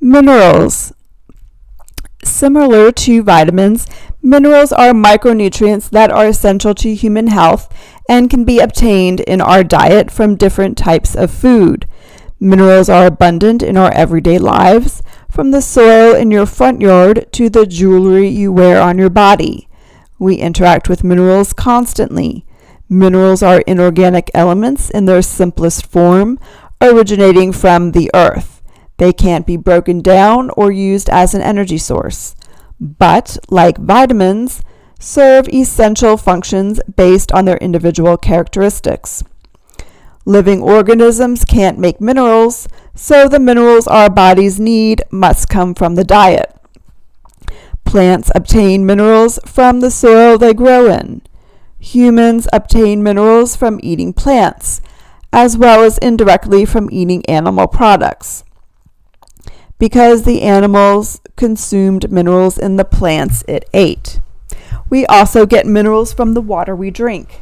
Minerals. Similar to vitamins, minerals are micronutrients that are essential to human health and can be obtained in our diet from different types of food. Minerals are abundant in our everyday lives, from the soil in your front yard to the jewelry you wear on your body. We interact with minerals constantly. Minerals are inorganic elements in their simplest form, originating from the earth. They can't be broken down or used as an energy source, but, like vitamins, serve essential functions based on their individual characteristics. Living organisms can't make minerals, so the minerals our bodies need must come from the diet. Plants obtain minerals from the soil they grow in. Humans obtain minerals from eating plants, as well as indirectly from eating animal products, because the animals consumed minerals in the plants it ate. We also get minerals from the water we drink.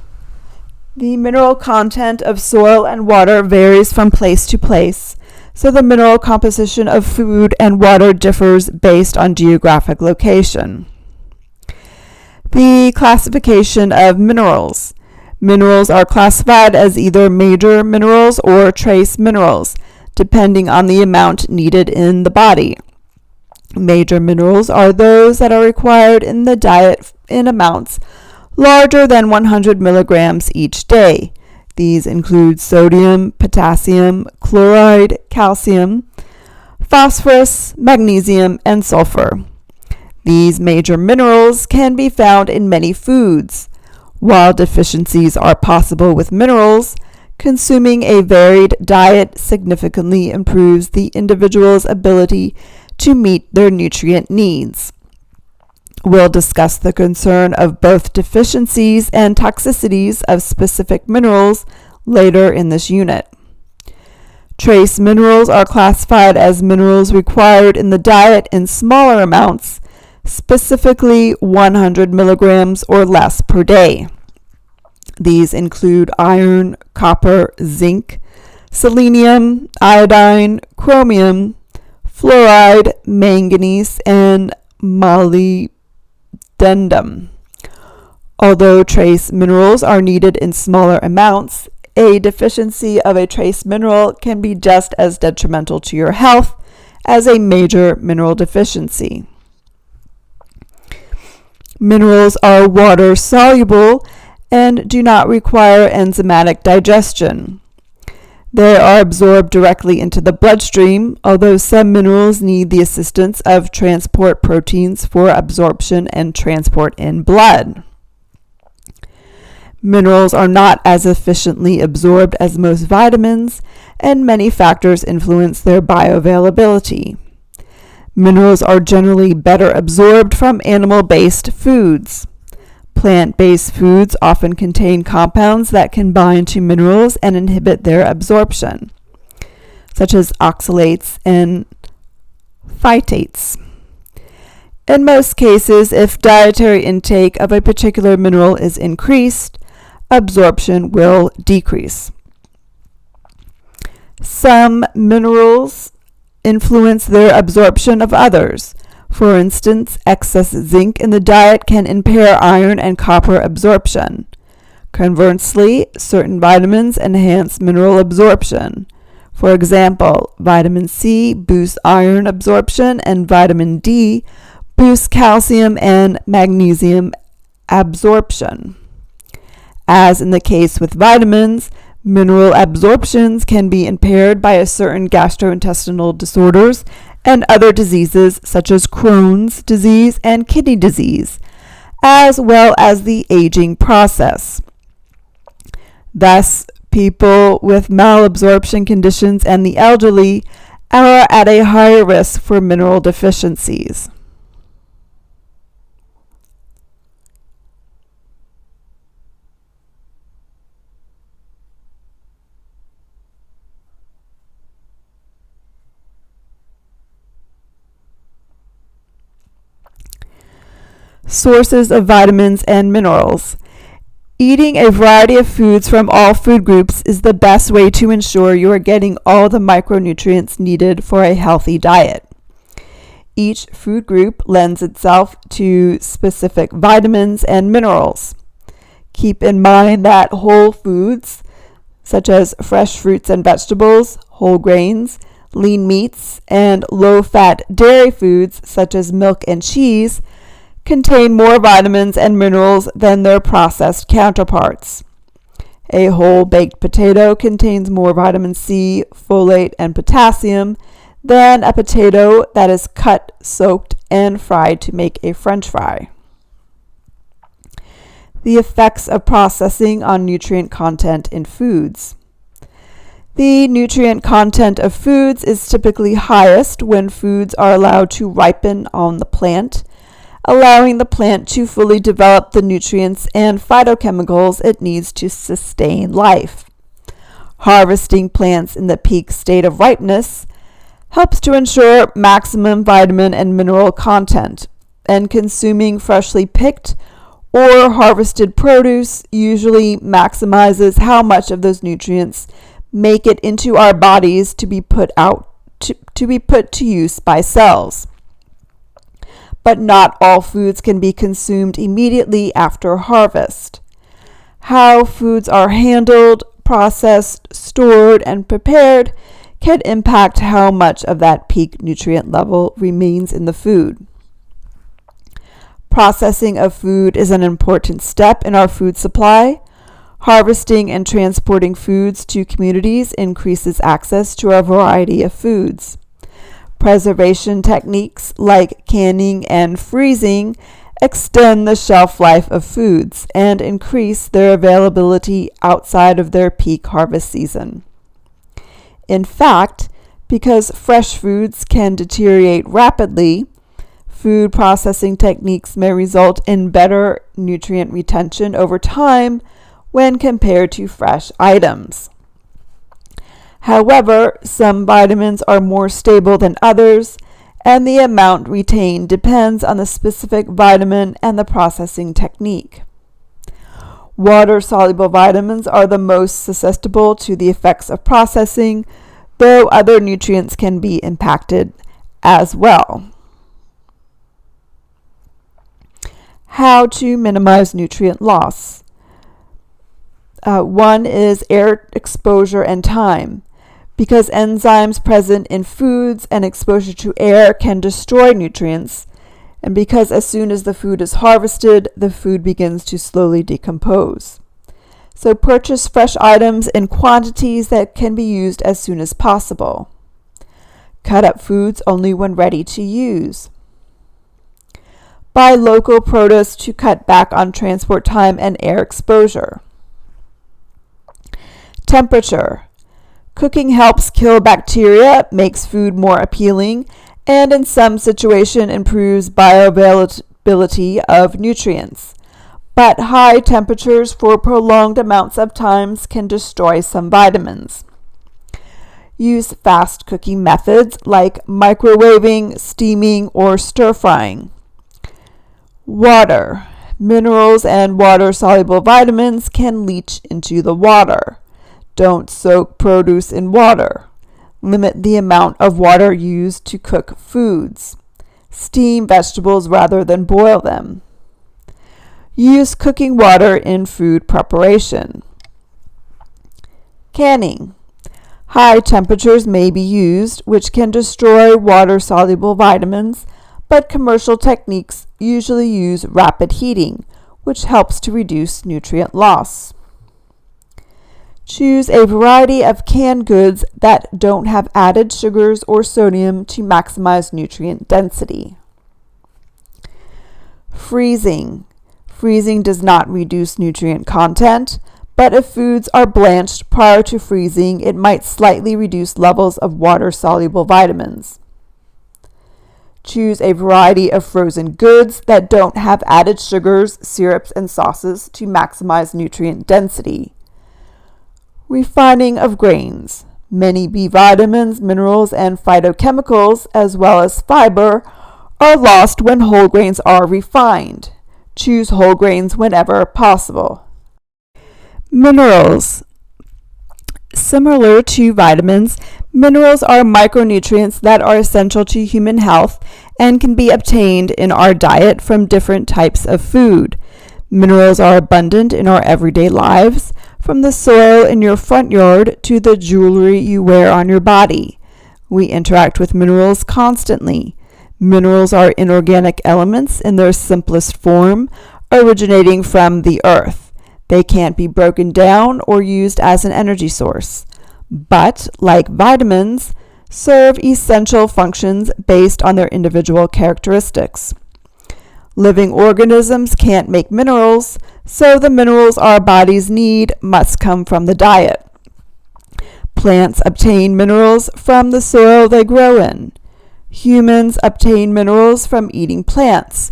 The mineral content of soil and water varies from place to place, so the mineral composition of food and water differs based on geographic location. The classification of minerals. Minerals are classified as either major minerals or trace minerals, depending on the amount needed in the body. Major minerals are those that are required in the diet in amounts larger than 100 milligrams each day. These include sodium, potassium, chloride, calcium, phosphorus, magnesium, and sulfur. These major minerals can be found in many foods. While deficiencies are possible with minerals, consuming a varied diet significantly improves the individual's ability to meet their nutrient needs. We'll discuss the concern of both deficiencies and toxicities of specific minerals later in this unit. Trace minerals are classified as minerals required in the diet in smaller amounts, specifically 100 milligrams or less per day. These include iron, copper, zinc, selenium, iodine, chromium, fluoride, manganese, and molybdenum. Although trace minerals are needed in smaller amounts, a deficiency of a trace mineral can be just as detrimental to your health as a major mineral deficiency. Minerals are water soluble and do not require enzymatic digestion. They are absorbed directly into the bloodstream, although some minerals need the assistance of transport proteins for absorption and transport in blood. Minerals are not as efficiently absorbed as most vitamins, and many factors influence their bioavailability. Minerals are generally better absorbed from animal-based foods. Plant-based foods often contain compounds that can bind to minerals and inhibit their absorption, such as oxalates and phytates. In most cases, if dietary intake of a particular mineral is increased, absorption will decrease. Some minerals influence their absorption of others. For instance, excess zinc in the diet can impair iron and copper absorption. Conversely, certain vitamins enhance mineral absorption. For example, vitamin C boosts iron absorption and vitamin D boosts calcium and magnesium absorption. As in the case with vitamins, mineral absorptions can be impaired by a certain gastrointestinal disorders and other diseases such as Crohn's disease and kidney disease, as well as the aging process. Thus, people with malabsorption conditions and the elderly are at a higher risk for mineral deficiencies. Sources of vitamins and minerals. Eating a variety of foods from all food groups is the best way to ensure you are getting all the micronutrients needed for a healthy diet. Each food group lends itself to specific vitamins and minerals. Keep in mind that whole foods, such as fresh fruits and vegetables, whole grains, lean meats, and low-fat dairy foods, such as milk and cheese, contain more vitamins and minerals than their processed counterparts. A whole baked potato contains more vitamin C, folate, and potassium than a potato that is cut, soaked, and fried to make a French fry. The effects of processing on nutrient content in foods. The nutrient content of foods is typically highest when foods are allowed to ripen on the plant, allowing the plant to fully develop the nutrients and phytochemicals it needs to sustain life. Harvesting plants in the peak state of ripeness helps to ensure maximum vitamin and mineral content, and consuming freshly picked or harvested produce usually maximizes how much of those nutrients make it into our bodies to be put to use by cells. But not all foods can be consumed immediately after harvest. How foods are handled, processed, stored, and prepared can impact how much of that peak nutrient level remains in the food. Processing of food is an important step in our food supply. Harvesting and transporting foods to communities increases access to a variety of foods. Preservation techniques like canning and freezing extend the shelf life of foods and increase their availability outside of their peak harvest season. In fact, because fresh foods can deteriorate rapidly, food processing techniques may result in better nutrient retention over time when compared to fresh items. However, some vitamins are more stable than others, and the amount retained depends on the specific vitamin and the processing technique. Water-soluble vitamins are the most susceptible to the effects of processing, though other nutrients can be impacted as well. How to minimize nutrient loss. One is air exposure and time. Because enzymes present in foods and exposure to air can destroy nutrients, and because as soon as the food is harvested, the food begins to slowly decompose. So purchase fresh items in quantities that can be used as soon as possible. Cut up foods only when ready to use. Buy local produce to cut back on transport time and air exposure. Temperature. Cooking helps kill bacteria, makes food more appealing, and in some situations improves bioavailability of nutrients. But high temperatures for prolonged amounts of time can destroy some vitamins. Use fast cooking methods like microwaving, steaming, or stir-frying. Water. Minerals and water-soluble vitamins can leach into the water. Don't soak produce in water. Limit the amount of water used to cook foods. Steam vegetables rather than boil them. Use cooking water in food preparation. Canning. High temperatures may be used, which can destroy water-soluble vitamins, but commercial techniques usually use rapid heating, which helps to reduce nutrient loss. Choose a variety of canned goods that don't have added sugars or sodium to maximize nutrient density. Freezing. Freezing does not reduce nutrient content, but if foods are blanched prior to freezing, it might slightly reduce levels of water-soluble vitamins. Choose a variety of frozen goods that don't have added sugars, syrups, and sauces to maximize nutrient density. Refining of grains. Many B vitamins, minerals, and phytochemicals, as well as fiber, are lost when whole grains are refined. Choose whole grains whenever possible. Minerals. Similar to vitamins, minerals are micronutrients that are essential to human health and can be obtained in our diet from different types of food. Minerals are abundant in our everyday lives, from the soil in your front yard to the jewelry you wear on your body. We interact with minerals constantly. Minerals are inorganic elements in their simplest form, originating from the earth. They can't be broken down or used as an energy source, but, like vitamins, serve essential functions based on their individual characteristics. Living organisms can't make minerals, so the minerals our bodies need must come from the diet. Plants obtain minerals from the soil they grow in. Humans obtain minerals from eating plants,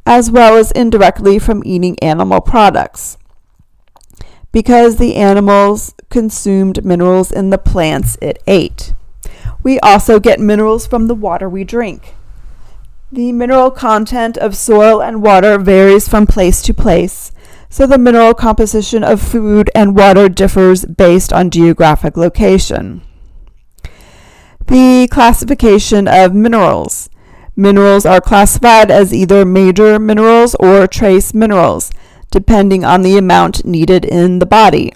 as well as indirectly from eating animal products, because the animals consumed minerals in the plants it ate. We also get minerals from the water we drink. The mineral content of soil and water varies from place to place, so the mineral composition of food and water differs based on geographic location. The classification of minerals. Minerals are classified as either major minerals or trace minerals, depending on the amount needed in the body.